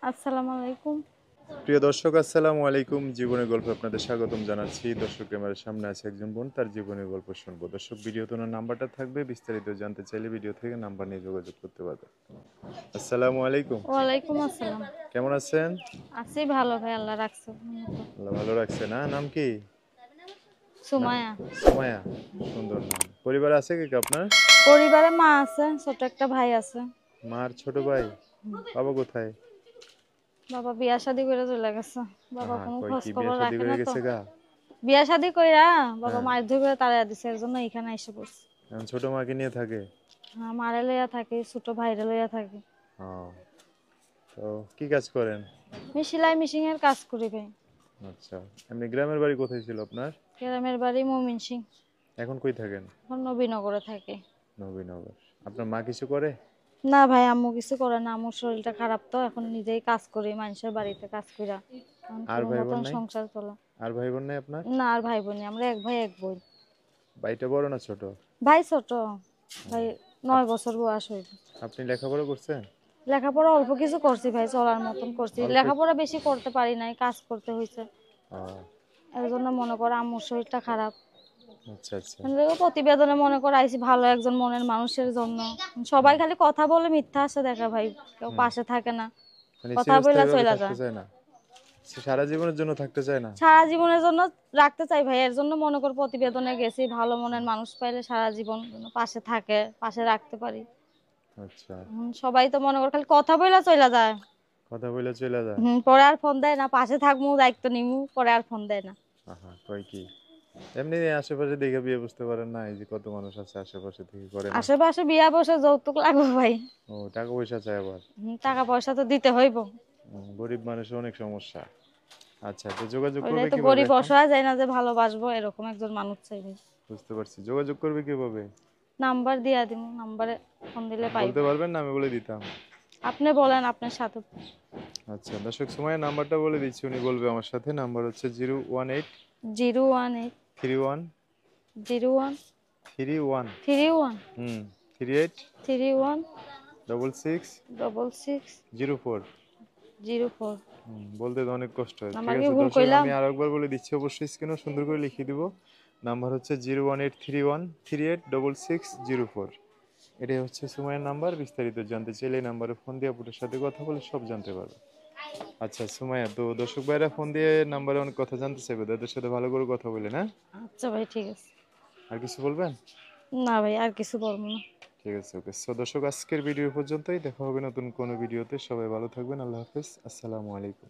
আসসালামু আলাইকুম। প্রিয় দর্শক আসসালামু আলাইকুম। জীবনের গল্পে আপনাদের স্বাগতম জানাচ্ছি। দর্শক ক্যামেরার সামনে আছে একজন বোন, তার জীবনের গল্প শুনবো। দর্শক ভিডিওতে ওনার নাম্বারটা থাকবে, বিস্তারিত জানতে চাইলে ভিডিও থেকে নাম্বার নিয়ে যোগাযোগ করতে পারবেন। আসসালামু আলাইকুম। ওয়ালাইকুম আসসালাম। কেমন আছেন? আছি ভালো ভাই, আল্লাহ রাখছে। আল্লাহ ভালো রাখছে না? নাম কি? না, সুমায়া। সুমায়া। সুন্দর নাম। পরিবার আছে কি আপনার? পরিবারে মা আছে, ছোট একটা ভাই আছে। মার ছোট ভাই? বাবা কোথায়? বাবা বিয়া শাদী করে চলে গেছে। বাবা আহা, কোনো কই খোঁজ কি বিয়ে খবর শাদী রাখে করে না তো। গেছে গা? বিয়া শাদী কইরা বাবা হ্যাঁ, মায়ের ধরে তাড়াইয়া দিছে, এর জন্য এখানে এসে পড়ছে। এখন ছোট মাকে নিয়ে থাকে? হ্যাঁ, মারে লইয়া থাকি, ছোট ভাইরে লইয়া থাকি। ও, তো কি কাজ করেন? আমি সেলাই মেশিন এর কাজ করি ভাই। আচ্ছা, এমনি গ্রামের বাড়ি কোথায় ছিল আপনার? গ্রামের বাড়ি ময়মনসিং। এখন কই থাকেন? এখন নবীনগরে থাকি। নবীনগর। আপনার মা কিছু করে? না ভাই, আম্মু কিছু করে না, আম্মুর শরীরটা খারাপ, তো এখন নিজেই কাজ করি মানুষের বাড়িতে কাজ কইরা এখন আর কোনো ভাই বোন মতন নাই? সংসার চলে। আর ভাই বোন নাই আপনার? না, আর ভাই বোন নেই, আমরা এক ভাই এক বোন। ভাইটা বড় না ছোট? ভাই ছোট, ভাই ও, 9 বছর বয়স হইবে। আপনি লেখাপড়া করছেন? লেখাপড়া অল্প কিছু করছি ভাই, চলার মতন করছি, অল্প? লেখাপড়া বেশি করতে পারি নাই, কাজ করতে হয়েছে। ও, এর জন্য মনে করো আম্মুর শরীরটা খারাপ। আচ্ছা আচ্ছা। প্রতিবেদনে মনে করো আইছি ভালো একজন মনের মানুষের জন্য। সবাই হুম, খালি কথা বলে মিথ্যা আশা দেখা ভাই, কেউ হুম। পাশে থাকে না, মানে কথা বইলা চিরস্থায়ীভাবে চলে থাকতে যায়। চায় না? সে সারা জীবনের জন্য থাকতে চায় না? সারা জীবনের জন্য রাখতে চাই ভাই, এর জন্য মনে কর প্রতিবেদনে গেছি, ভালো মনের মানুষ পাইলে সারা জীবন যেন পাশে থাকে, পাশে রাখতে পারি। আচ্ছা। সবাই তো মনে কর খালি কথা বইলা চলে যায়। কথা বলে চলে যায়? পরে আর ফোন দেয় না, পাশে থাকবো দায়িত্ব নিমু, পরে আর ফোন দেয় না। আহা, কয় কি? এমনি আশেপাশে দেখে বিয়ে বুঝতে পারেন না, এই যে কত মানুষ আছে আশেপাশে থেকে করে না? আশেপাশে বিয়া বসে যৌতুক লাগবে ভাই। ও, টাকা পয়সা চায় আবার? টাকা পয়সা তো দিতে হইব। গরিব মানুষের অনেক সমস্যা। আচ্ছা, তো যোগাযোগ ওইটাই করবে তো, কিভাবে গরিব এখন? অসহায় যায় না যে ভালোবাসবো, এরকম একজন মানুষ চাই ভাই। বুঝতে পারছি, যোগাযোগ করবে কিভাবে? নাম্বার দিয়া দিব, নাম্বারে ফোন দিলে পাইব। বলতে পারবেন না? আমি বলে দিতাম। আপনি বলেন, আপনার সাথে। আচ্ছা, দর্শক সময়ের নাম্বারটা বলে দিচ্ছি, উনি বলবে আমার সাথে। নাম্বার হচ্ছে 018 018 31 01 31 31 হুম 38 31 66 66 04। 04। বলতে তো অনেক কষ্ট হয়। ঠিক নাম্বার কি আছে ভুল দর্শক, কইলাম? আমি আরেকবার বলে দিচ্ছি, অবশ্যই স্ক্রিনেও সুন্দর করে লিখে দিব। নাম্বার হচ্ছে 01831 38 66 04। এটাই হচ্ছে সুমাইয়ের নাম্বার। বিস্তারিত জানতে চাইলে এই নাম্বারে ফোন দিয়ে আপনার সাথে কথা বলে সব জানতে পারবে। আচ্ছা সুমাইয়া, তো দর্শক ভাইরা ফোন দিয়ে নাম্বারে অনেক কথা জানতে চাইবে, তাদের সাথে ভালো করে কথা বলে না? আচ্ছা ভাই, ঠিক আছে। আর কিছু বলবেন? না ভাই, আর কিছু বলবো না। ঠিক আছে, ওকে। সো দর্শক, আজকের ভিডিও পর্যন্তই। দেখা হবে নতুন কোনো ভিডিওতে। সবাই ভালো থাকবেন। আল্লাহ হাফেজ। আসসালামু আলাইকুম।